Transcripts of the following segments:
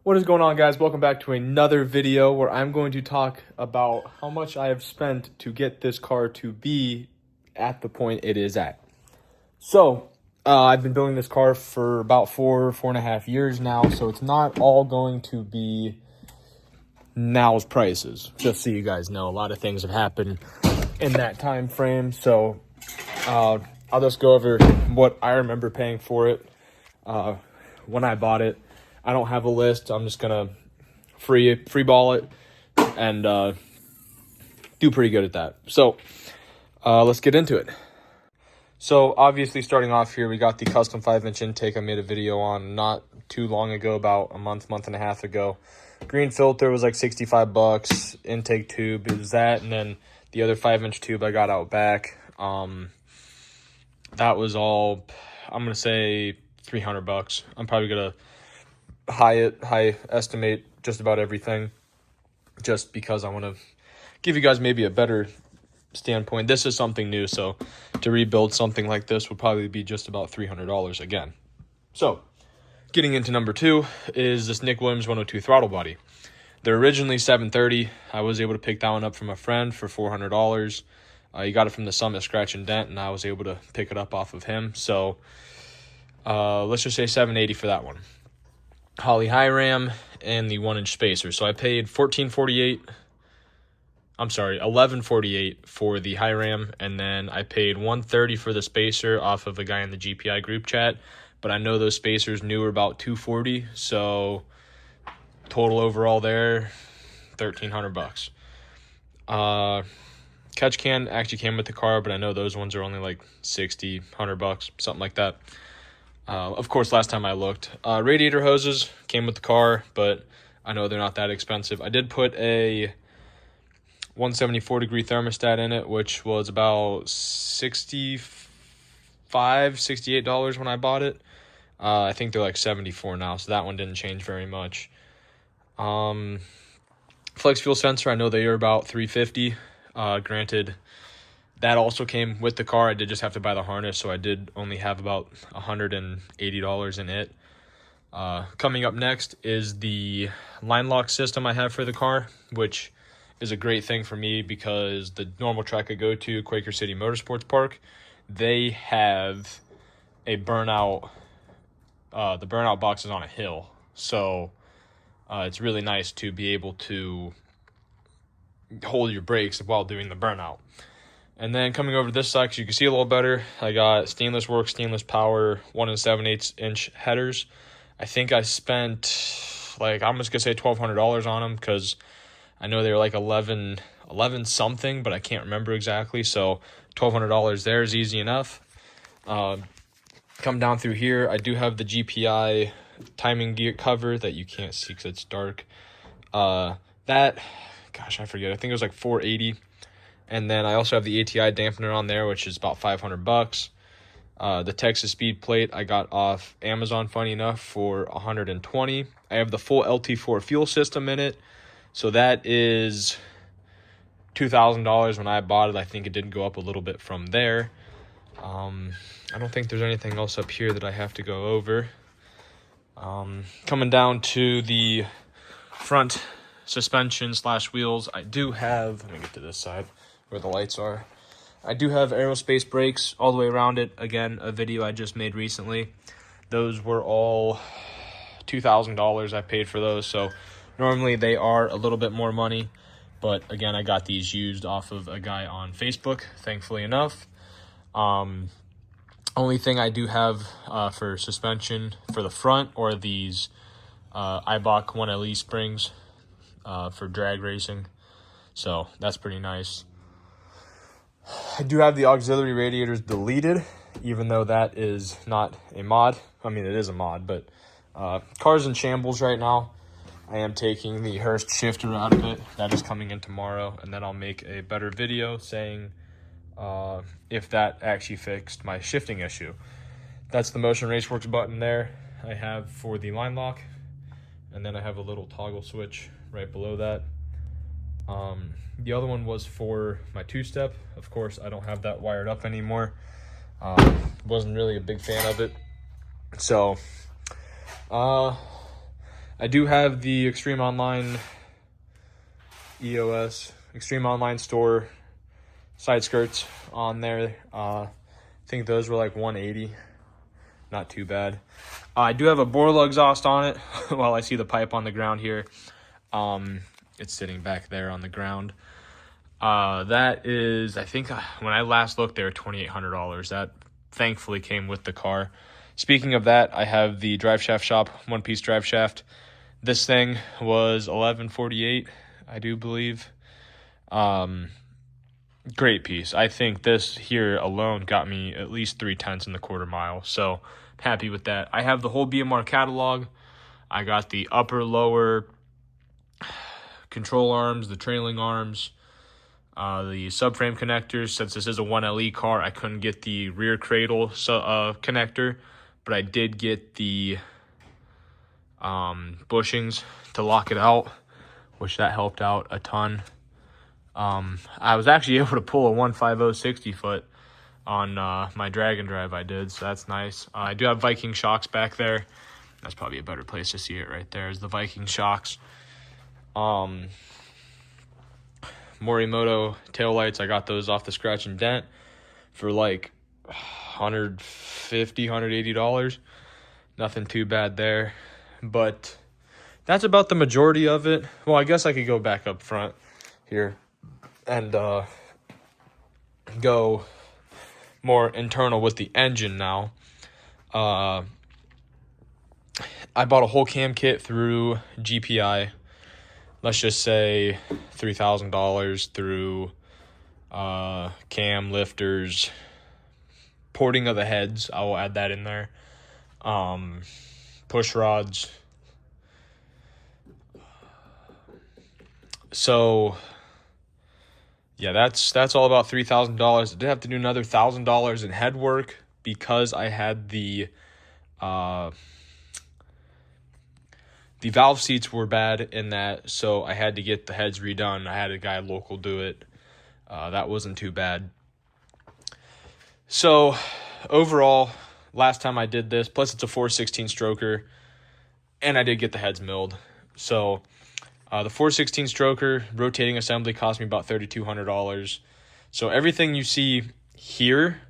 What is going on, guys? Welcome back to another video where I'm going to talk about how much I have spent to get this car to be at the point it is at. So, I've been building this car for about four and a half years now, so it's not all going to be now's prices. Just so you guys know, a lot of things have happened in that time frame. So, I'll just go over what I remember paying for it when I bought it. I don't have a list. I'm just gonna free ball it and do pretty good at that. So let's get into it. So obviously, starting off here, we got the custom 5-inch intake I made a video on not too long ago, about a month and a half ago. Green filter was like $65. Intake tube is that, and then the other 5-inch tube I got out back. That was all, I'm gonna say $300. I'm probably gonna high estimate just about everything, just because I want to give you guys maybe a better standpoint. This is something new, so to rebuild something like this would probably be just about $300 again. So getting into number two is this Nick Williams 102 throttle body. They're originally $730. I was able to pick that one up from a friend for $400. He got it from the Summit Scratch and Dent, and I was able to pick it up off of him. So let's just say $780 for that one. Holley high ram and the 1-inch spacer. So I paid $1148 for the high ram, and then I paid $130 for the spacer off of a guy in the GPI group chat. But I know those spacers new were about $240, so total overall there, $1,300. Catch can actually came with the car, but I know those ones are only like $60, $100, something like that. Of course, last time I looked, radiator hoses came with the car, but I know they're not that expensive. I did put a 174-degree thermostat in it, which was about $65, $68 when I bought it. I think they're like $74 now, so that one didn't change very much. Flex fuel sensor, I know they are about $350. Granted, that also came with the car. I did just have to buy the harness, so I did only have about $180 in it. Coming up next is the line lock system I have for the car, which is a great thing for me because the normal track I go to, Quaker City Motorsports Park, they have a burnout. The burnout box is on a hill, so it's really nice to be able to hold your brakes while doing the burnout. And then coming over to this side, so you can see a little better, I got stainless work, stainless power, 1 7/8-inch headers. I think I spent, like, I'm just going to say $1,200 on them because I know they were like 11 something, but I can't remember exactly. So $1,200 there is easy enough. Come down through here, I do have the GPI timing gear cover that you can't see because it's dark. That, gosh, I forget. I think it was like $480. And then I also have the ATI dampener on there, which is about $500. The Texas speed plate I got off Amazon, funny enough, for $120. I have the full LT4 fuel system in it, so that is $2,000 when I bought it. I think it did go up a little bit from there. I don't think there's anything else up here that I have to go over. Coming down to the front suspension / wheels, I do have, let me get to this side where the lights are. I do have aerospace brakes all the way around it. Again, a video I just made recently. Those were all $2,000 I paid for those. So normally they are a little bit more money. But again, I got these used off of a guy on Facebook, thankfully enough. Only thing I do have for suspension for the front or these Ibach 1LE springs for drag racing. So that's pretty nice. I do have the auxiliary radiators deleted, even though that is not a mod. I mean, it is a mod, but car's in shambles right now. I am taking the Hurst shifter out of it. That is coming in tomorrow, and then I'll make a better video saying if that actually fixed my shifting issue. That's the Motion Raceworks button there I have for the line lock, and then I have a little toggle switch right below that. The other one was for my two-step. Of course, I don't have that wired up anymore. Wasn't really a big fan of it. So, I do have the Extreme Online EOS, Extreme Online Store side skirts on there. I think those were like 180. Not too bad. I do have a Borla exhaust on it. While I see the pipe on the ground here, it's sitting back there on the ground. That is, I think when I last looked, they were $2,800. That thankfully came with the car. Speaking of that, I have the drive shaft shop, one-piece drive shaft. This thing was $1148, I do believe. Great piece. I think this here alone got me at least 3/10 in the quarter mile, so happy with that. I have the whole BMR catalog. I got the upper, lower control arms, the trailing arms, the subframe connectors. Since this is a 1LE car, I couldn't get the rear cradle connector, but I did get the bushings to lock it out, which that helped out a ton. I was actually able to pull a 150 60 foot on my drag and drive I did, so that's nice. I do have Viking shocks back there. That's probably a better place to see it right there, is the Viking shocks. Morimoto taillights, I got those off the Scratch and Dent for like $150, $180. Nothing too bad there. But that's about the majority of it. Well, I guess I could go back up front here and go more internal with the engine now. I bought a whole cam kit through GPI. Let's just say $3,000 through cam, lifters, porting of the heads. I will add that in there. Push rods. So yeah, that's all about $3,000. I did have to do another $1,000 in head work because I had the valve seats were bad in that, so I had to get the heads redone. I had a guy local do it. That wasn't too bad. So overall, last time I did this, plus it's a 416 stroker, and I did get the heads milled. So the 416 stroker rotating assembly cost me about $3,200. So everything you see here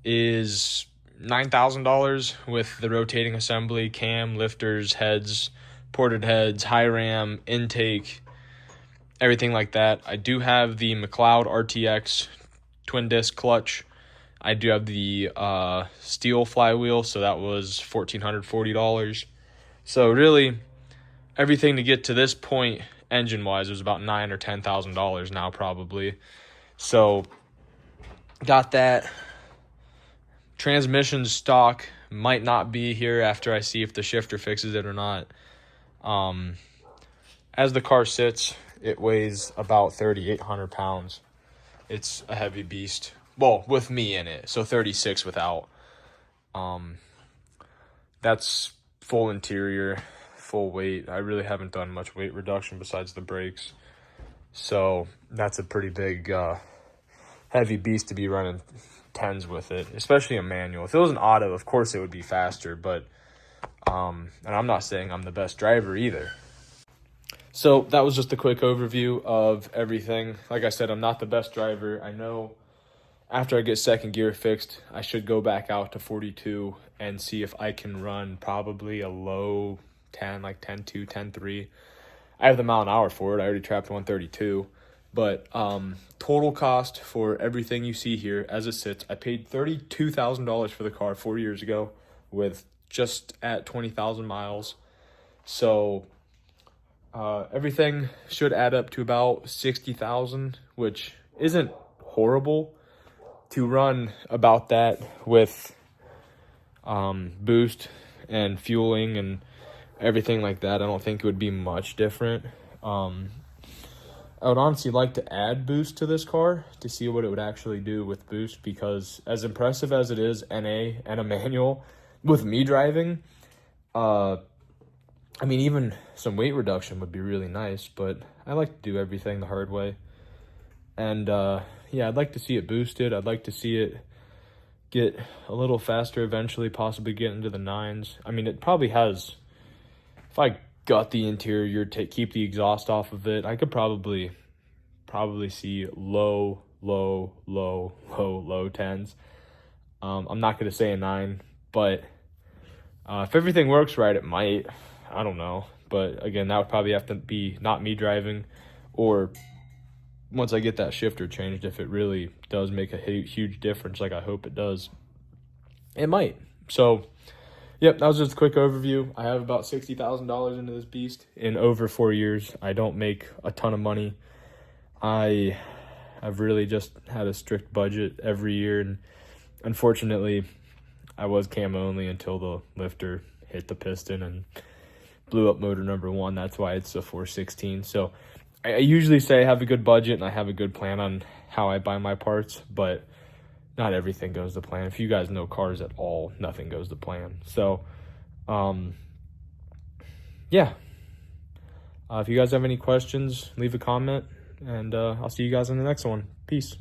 is $9,000 with the rotating assembly, cam, lifters, heads, ported heads, high ram, intake, everything like that. I do have the McLeod RTX twin disc clutch. I do have the steel flywheel, so that was $1,440. So really, everything to get to this point, engine-wise, was about $9,000 or $10,000 now, probably. So, got that. Transmission stock might not be here after I see if the shifter fixes it or not. As the car sits, it weighs about 3,800 pounds. It's a heavy beast. Well, with me in it, so 36 without. That's full interior, full weight. I really haven't done much weight reduction besides the brakes. So that's a pretty big, heavy beast to be running tens with it, especially a manual. If it was an auto, of course it would be faster, but and I'm not saying I'm the best driver either. So that was just a quick overview of everything. Like I said, I'm not the best driver. I know after I get second gear fixed, I should go back out to 42 and see if I can run probably a low 10, like 10.2, 10.3. I have the mile an hour for it. I already trapped 132. But total cost for everything you see here as it sits, I paid $32,000 for the car 4 years ago with just at 20,000 miles. So everything should add up to about 60,000, which isn't horrible to run about that with boost and fueling and everything like that. I don't think it would be much different. I would honestly like to add boost to this car to see what it would actually do with boost, because as impressive as it is NA and a manual with me driving, I mean, even some weight reduction would be really nice, but I like to do everything the hard way. And yeah, I'd like to see it boosted. I'd like to see it get a little faster eventually, possibly get into the 9s. I mean, it probably has, if I gut the interior, keep the exhaust off of it. I could probably see low tens. I'm not going to say a 9, but if everything works right, it might. I don't know. But again, that would probably have to be not me driving, or once I get that shifter changed, if it really does make a huge difference, like I hope it does, it might. So, yep, that was just a quick overview. I have about $60,000 into this beast in over 4 years. I don't make a ton of money. I've really just had a strict budget every year, and unfortunately, I was camo only until the lifter hit the piston and blew up motor number 1. That's why it's a 416. So I usually say I have a good budget and I have a good plan on how I buy my parts, but not everything goes to plan. If you guys know cars at all, nothing goes to plan. So, yeah. If you guys have any questions, leave a comment, and I'll see you guys in the next one. Peace.